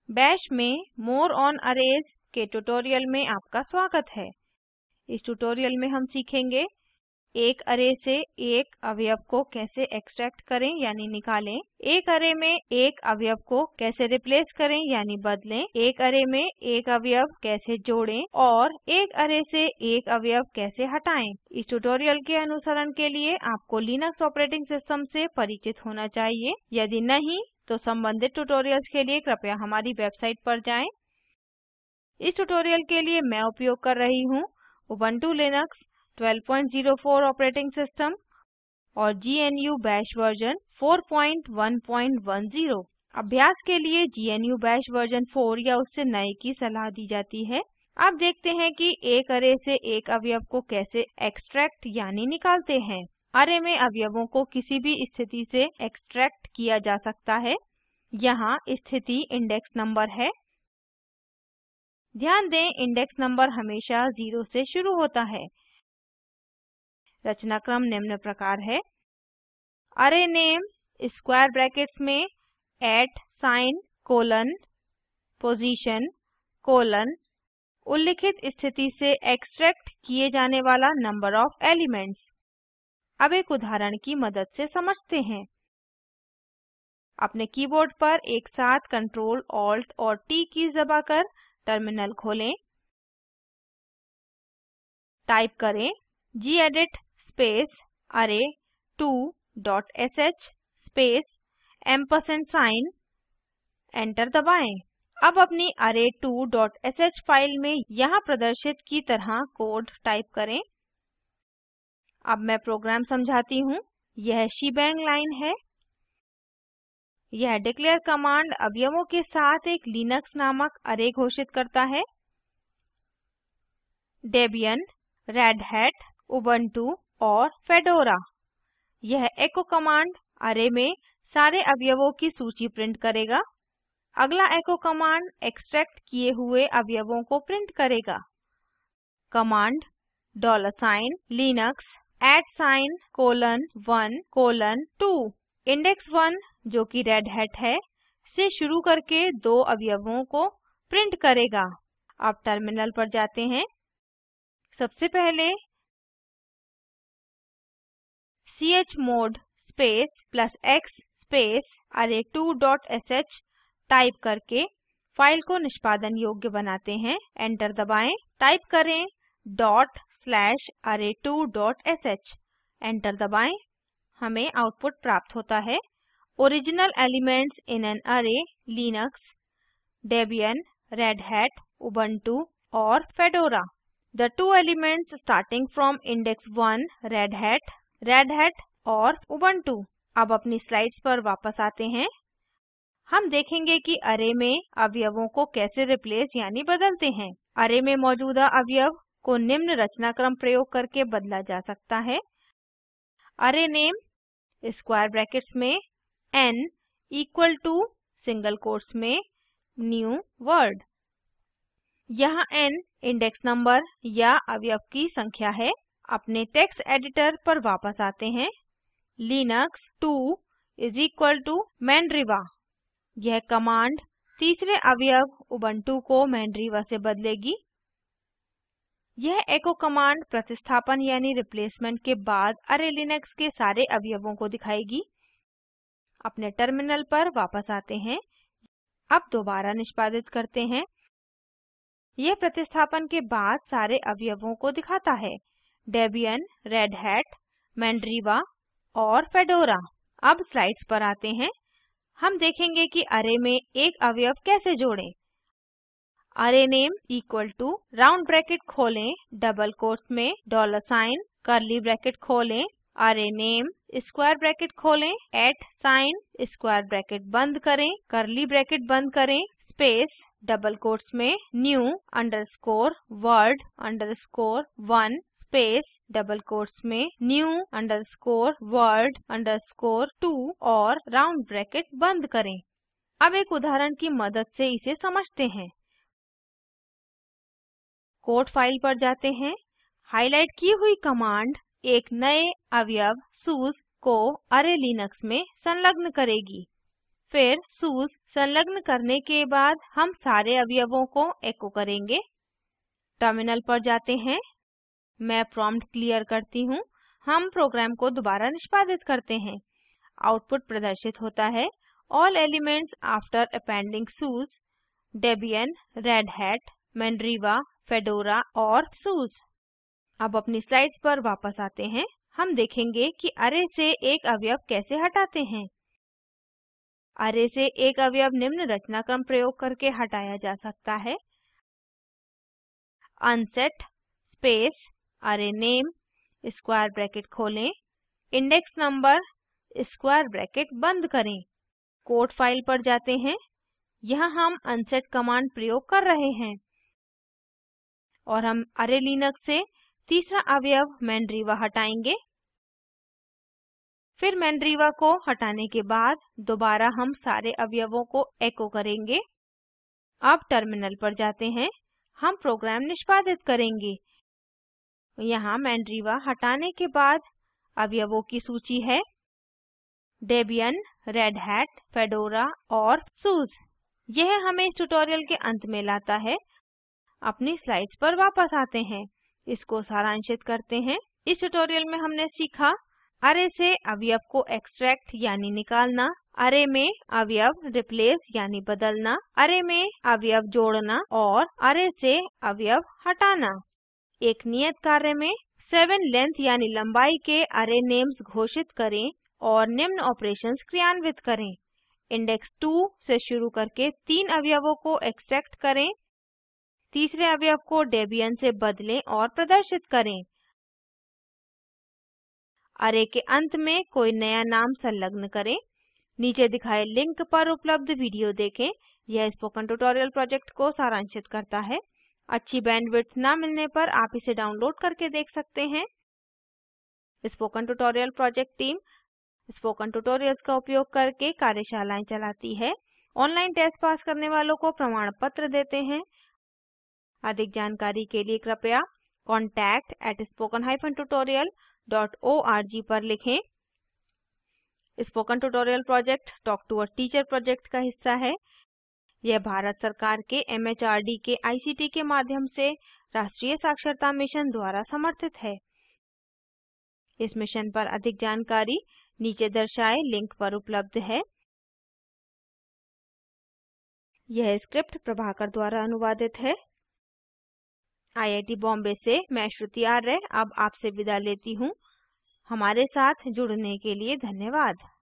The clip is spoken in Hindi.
बैश में मोर ऑन अरेज के ट्यूटोरियल में आपका स्वागत है। इस ट्यूटोरियल में हम सीखेंगे एक अरे से एक अवयव को कैसे एक्सट्रैक्ट करें यानी निकालें, एक अरे में एक अवयव को कैसे रिप्लेस करें यानी बदलें, एक अरे में एक अवयव कैसे जोड़ें और एक अरे से एक अवयव कैसे हटाएं। इस ट्यूटोरियल के अनुसरण के लिए आपको लिनक्स ऑपरेटिंग सिस्टम से परिचित होना चाहिए। यदि नहीं तो संबंधित ट्यूटोरियल्स के लिए कृपया हमारी वेबसाइट पर जाएं। इस ट्यूटोरियल के लिए मैं उपयोग कर रही हूँ उबुंटू लिनक्स 1204 ऑपरेटिंग सिस्टम और GNU Bash वर्जन 4110। अभ्यास के लिए GNU Bash वर्जन 4 या उससे नए की सलाह दी जाती है। अब देखते हैं कि एक अरे से एक अवयव को कैसे एक्सट्रैक्ट यानी निकालते हैं। अरे में अवयवों को किसी भी स्थिति से एक्सट्रैक्ट किया जा सकता है। यहाँ स्थिति इंडेक्स नंबर है। ध्यान दें इंडेक्स नंबर हमेशा 0 से शुरू होता है। रचनाक्रम निम्न प्रकार है: अरे नेम स्क्वायर ब्रैकेट्स में @, पोजीशन, उल्लिखित स्थिति से एक्सट्रैक्ट किए जाने वाला नंबर ऑफ एलिमेंट्स। अब एक उदाहरण की मदद से समझते हैं। अपने कीबोर्ड पर एक साथ Ctrl, Alt और T कीज़ दबाकर टर्मिनल खोलें। टाइप करें gedit space array2 dot sh space &, enter दबाएं। अब अपनी array2 डॉट sh फाइल में यहाँ प्रदर्शित की तरह कोड टाइप करें। अब मैं प्रोग्राम समझाती हूँ। यह शीबैंग लाइन है। यह डिक्लेयर कमांड अवयवों के साथ एक लिनक्स नामक अरे घोषित करता है। डेबियन, रेडहैट, उबुंटू और फेडोरा। यह एको कमांड अरे में सारे अवयवों की सूची प्रिंट करेगा। अगला एको कमांड एक्सट्रैक्ट किए हुए अवयवों को प्रिंट करेगा। कमांड $linux @1:2 इंडेक्स 1 जो कि रेडहैट है से शुरू करके 2 अवयवों को प्रिंट करेगा। अब टर्मिनल पर जाते हैं। सबसे पहले chmod space +x space array2.sh type करके फाइल को निष्पादन योग्य बनाते हैं। एंटर दबाएं। टाइप करें $array2.sh एंटर दबाएं। हमें आउटपुट प्राप्त होता है ओरिजिनल एलिमेंट्स इन एन अरे लिनक्स, डेबियन, रेडहैट, उबुंटू और fedora. The two elements starting from index 1 Red Hat और उबुंटू। अब अपनी स्लाइड्स पर वापस आते हैं। हम देखेंगे कि अरे में अवयवों को कैसे रिप्लेस यानी बदलते हैं। अरे में मौजूदा अवयव को निम्न रचनाक्रम प्रयोग करके बदला जा सकता है। अरे नेम स्क्वायर ब्रैकेट्स में n equal to single quotes में न्यू वर्ड। यहाँ n इंडेक्स नंबर या अवयव की संख्या है। अपने टेक्स्ट एडिटर पर वापस आते हैं। Linux 2 mandriva। यह कमांड तीसरे अवयव उबुंटू को मैंड्रीवा से बदलेगी। यह एको कमांड प्रतिस्थापन यानी रिप्लेसमेंट के बाद अरे लिनक्स के सारे अवयवों को दिखाएगी। अपने टर्मिनल पर वापस आते हैं। अब दोबारा निष्पादित करते हैं। यह प्रतिस्थापन के बाद सारे अवयवों को दिखाता है। डेबियन, रेडहैट, मैंड्रीवा और फेडोरा। अब स्लाइड्स पर आते हैं। हम देखेंगे कि अरे में एक अवयव कैसे जोड़ें। Array name equal to round bracket खोलें, डबल कोट्स में $, कर्ली ब्रैकेट खोलें, अरे नेम स्क्वायर ब्रैकेट खोलें, @ स्क्वायर ब्रैकेट बंद करें, कर्ली ब्रैकेट बंद करें, स्पेस डबल कोट्स में new underscore word underscore 1 space double quotes में न्यू अंडरस्कोर वर्ड अंडरस्कोर 2 और राउंड ब्रैकेट बंद करें। अब एक उदाहरण की मदद से इसे समझते हैं। कोड फाइल पर जाते हैं। हाईलाइट की हुई कमांड एक नए अवयव सूज को अरे लिनक्स में संलग्न करेगी। फिर SUS संलग्न करने के बाद हम सारे अवयवों को एको करेंगे। टर्मिनल पर जाते हैं, मैं प्रॉम्प्ट क्लियर करती हूँ। हम प्रोग्राम को दोबारा निष्पादित करते हैं। आउटपुट प्रदर्शित होता है, all elements after appending SUS, Debian, Red Hat, Mandriva, Fedora और SUS। अब अपनी स्लाइड्स पर वापस आते हैं। हम देखेंगे कि अरे से एक अवयव कैसे हटाते हैं। अरे से एक अवयव निम्न रचनाक्रम प्रयोग करके हटाया जा सकता है। अनसेट स्पेस अरे नेम स्क्वायर ब्रैकेट खोलें, इंडेक्स नंबर स्क्वायर ब्रैकेट बंद करें। कोड फाइल पर जाते हैं। यहाँ हम अनसेट कमांड प्रयोग कर रहे हैं और हम अरे लिनक्स से तीसरा अवयव मैंड्रीवा हटाएंगे। फिर मैंड्रीवा को हटाने के बाद दोबारा हम सारे अवयवों को एको करेंगे। अब टर्मिनल पर जाते हैं, हम प्रोग्राम निष्पादित करेंगे। यहाँ मैंड्रीवा हटाने के बाद अवयवों की सूची है, डेबियन, रेडहैट, फेडोरा और SUS। यह हमें इस ट्यूटोरियल के अंत में लाता है। अपनी स्लाइड्स पर वापस आते हैं। इसको सारांशित करते हैं। इस ट्यूटोरियल में हमने सीखा अरे से अवयव को एक्सट्रैक्ट यानी निकालना, अरे में अवयव रिप्लेस यानी बदलना, अरे में अवयव जोड़ना और अरे से अवयव हटाना। एक नियत कार्य में 7 लेंथ यानी लंबाई के अरे नेम्स घोषित करें और निम्न ऑपरेशंस क्रियान्वित करें। इंडेक्स 2 से शुरू करके 3 अवयवों को एक्सट्रैक्ट करें, तीसरे अवयव को डेबियन से बदलें और प्रदर्शित करें। अरे के अंत में कोई नया नाम संलग्न करें। नीचे दिखाए लिंक पर उपलब्ध वीडियो देखें। यह स्पोकन ट्यूटोरियल प्रोजेक्ट को सारांशित करता है। अच्छी बैंडविड्थ ना मिलने पर आप इसे डाउनलोड करके देख सकते हैं। Spoken tutorial project team spoken tutorials का उपयोग करके कार्यशालाएं चलाती है। ऑनलाइन टेस्ट पास करने वालों को प्रमाण पत्र देते हैं। अधिक जानकारी के लिए कृपया contact@spoken-tutorial.org पर लिखें। Spoken tutorial project talk to a teacher project का हिस्सा है। यह भारत सरकार के MHRD के ICT के माध्यम से राष्ट्रीय साक्षरता मिशन द्वारा समर्थित है। इस मिशन पर अधिक जानकारी नीचे दर्शाए लिंक पर उपलब्ध है। यह स्क्रिप्ट प्रभाकर द्वारा अनुवादित है। IIT बॉम्बे से मैं श्रुति आर्य अब आपसे विदा लेती हूँ। हमारे साथ जुड़ने के लिए धन्यवाद।